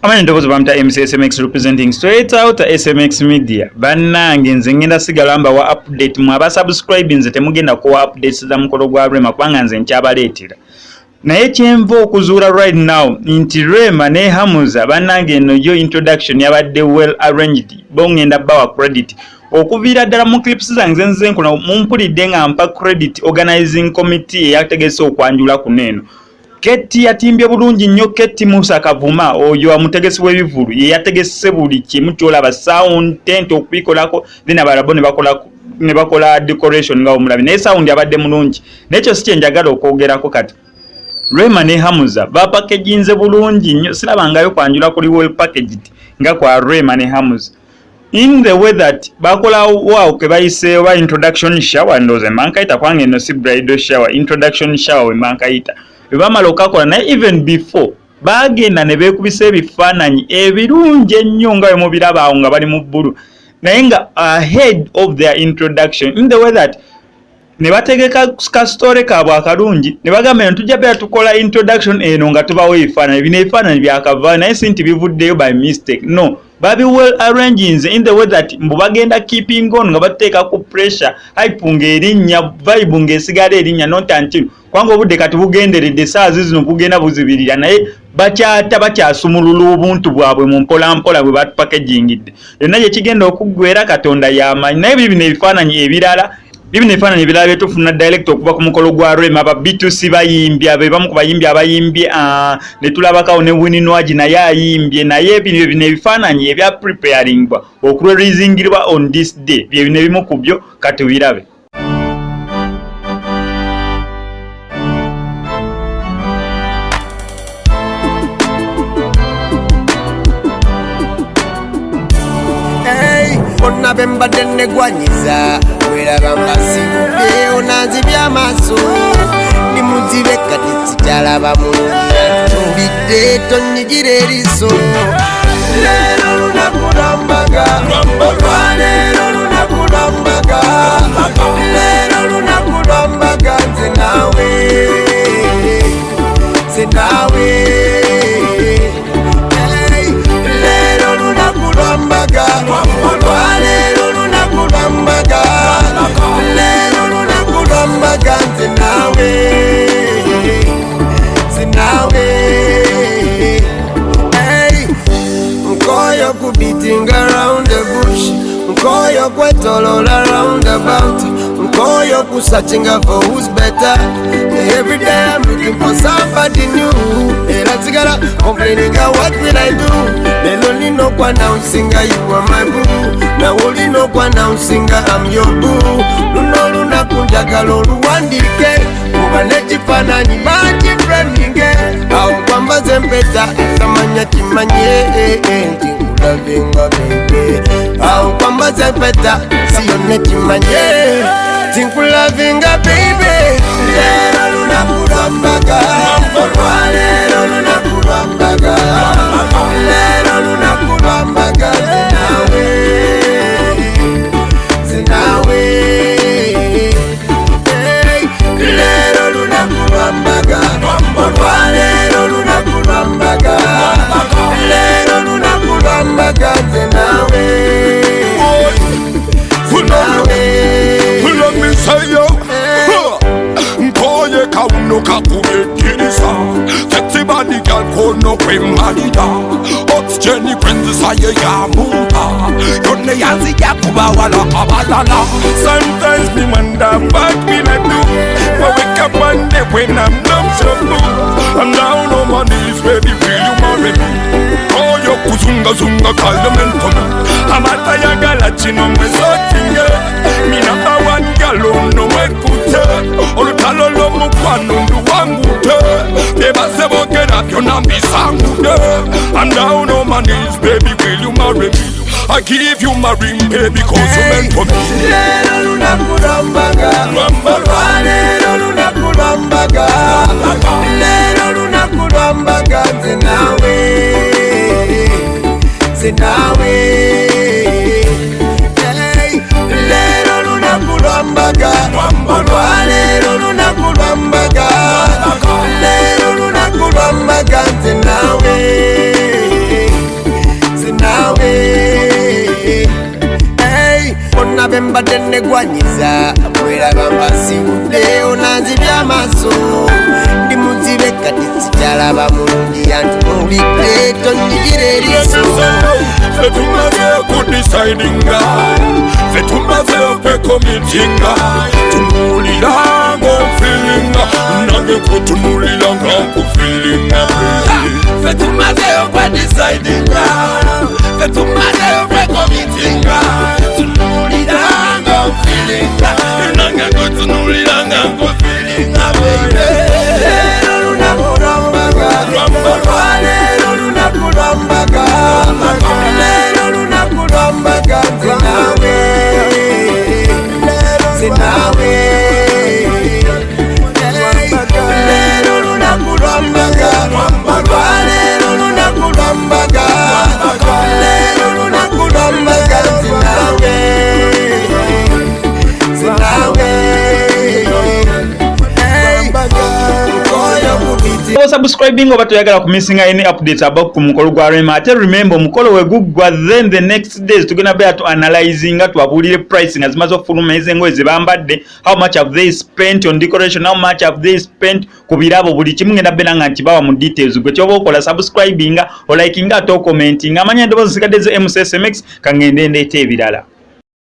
Amani ndokozo bamta MCSMX representing straight out SMX media. Bannange nze ngenda sigalamba wa update mwaba subscribe nze temugenda ko updates za mukolo gwa Rema kubanga nze nkyabaleetera. Naye kyenva okuzuula right now nti Rema ne Hamza bannange eno yo introduction yabadde well arranged bongenda bawa credit. Okuviira ddala mu clips zange nze nkola mumpulidde nga mpa credit organizing committee yategese okwanjula kuneeno. Keti yatimbye bulungi nnyo Keti Musa Kavuma oyo amutegesi w'ebivulu ye yategese buli kimu kyolaba sound tent okubikolako then abalabo ne bakola decoration nga omulabi naye sound yabadde mulungi n'ekyo si kyenjagala okwogerako kati Rema ne Hamza bapackagingze bulungi nnyo sirabangayo kwanjula kuli well packaged nga kwa Rema ne Hamza in the way that bakola wow ke bayise wa introduction shower ndoze mankaita kwange no si bridal shower introduction shower we mankaita bamala okakola naye even before bagenda ne beekubisa ebifaananyi ebirungi ennyo nga bwe mubiraba awo nga bali mu bbulu naye nga ahead of their introduction in the way that ne bategeka ka story kaabwe akalungi ne bagamba nti tujja beera tukola introduction eno nga tubawo ebifaananyi bino ebifaananyi byakava naye si nti bivuddeyo by mistake no babi well arranged in the way that mbu bagenda keeping on nga bateeka ku pressure hype ng'erinnya vibe ng'esigala erinnya not until kwanga obudde kati bugenderedde saazi zino bugenda buzibirira naye bakyasumulula obuntu bwabwe mu mpolampola bwe batupackagingidde yonna gye kigenda okuggwera Katonda y'amaanyi naye bino ebifaananyi ebirala byetufuna direct okuva ku mukolo gwa Rema aba B2C bayimbye abamu ku bayimbi abayimbye ne tulabakawo ne Wininwaji naye ayimbye naye bino ebifaananyi ebya preparingwa okureleasingirwa on this day bino ebimu ku byo kati birabe. Onna bemba denne gwanyiza wera bambasi onanzi byamaso ni muzibe kati sitalaba mulungi tulidde tonyigire eriso lero lunakulambaga olwaleero lunakulambaga lero lunakulambaga nze nawe lero lunakulambaga olwaleero lunakulambaga lero lunakulambaga nze nawe nkoyo kubeating around the bush nkoyo kwetolola round about nkoyo kusearchinga for who's better every day I'm looking for somebody new era sigara complaining what will I do lelo nino kwa announcing you are my boo na woli no kwa announcing I'm your boo luno lunakunjagala oluwandike kuba nekifaananyi bakibrandinge awo kwambaze mpeta atamanya kimanye nti nkulavenga bebe awo kwambaze mpeta siyo nekimanye tinkulavinga baby lero lunakulambaga olwaleero lunakulambaga lero lunakulambaga zinawe lero lunakulambaga olwaleero lunakulambaga lero lunakulambaga zinawe Sayo, nkoye kauno kakubekirisa Sexy body girl kono kwe marida Oxygen kwenzi saye ya muha Yone yanzi ya kuba wala abalala Sometimes me wonder what will I do But wake up one day when I'm not so blue I'm down on my knees baby will you marry me Koyo kuzunga zunga kalumento Amata ya galachino mwezotinge Mina awan galono mwekute Olutalo lo mukwano nduwangute Beba sebokera kyona mbisangude I'm down on my knees baby will you marry me I give you my ring baby cause you meant for me lero lunakulambaga olwaleero lunakulambaga lero lunakulambaga nze nawe lero lunakulambaga olwaleero lunakulambaga lero lunakulambaga nze nawe bembadde negwanyiza bweraba mbasiwudde onanzi by'amaaso ndi muzibe kati sikyalaba mulungi yantunuulidde tonnyigira eriiso Ffe tumaze kudisidinga Ffe tumaze okwekomitinga tunuulira ng'ofilinga nange kutunuulira nga nkufilinga Ffe tumaze okwedecidinga Ffe tumaze okwekomitinga tunuulira ng'ofilinga nange kutunuulira nga nkufilinga leero lunaku lwambaga leero lunaku lwambaga leero lunaku lwambaga nze naawe nze naawe leero lunaku lwambaga leero lunaku lwambaga leero lunaku lwambaga nze naawe nze naawe subscribing oba toyagala kumissinga any updates about ku mukolo gwa Rema. Ate remember omukolo we guggwa, then the next days tugenda beera to analyzinga twabuulire price nga zimaze okufuluma ezengoye ze bambadde, how much have they spent on decoration, how much have they spent ku birabo, buli kimu ngenda beera nga nkibawa mu details. Gwe kyoba okola subscribinga, olikinga ate commentinga, amanya endoboozi zisigadde ze MSSMX kangende ndeeta ebirala.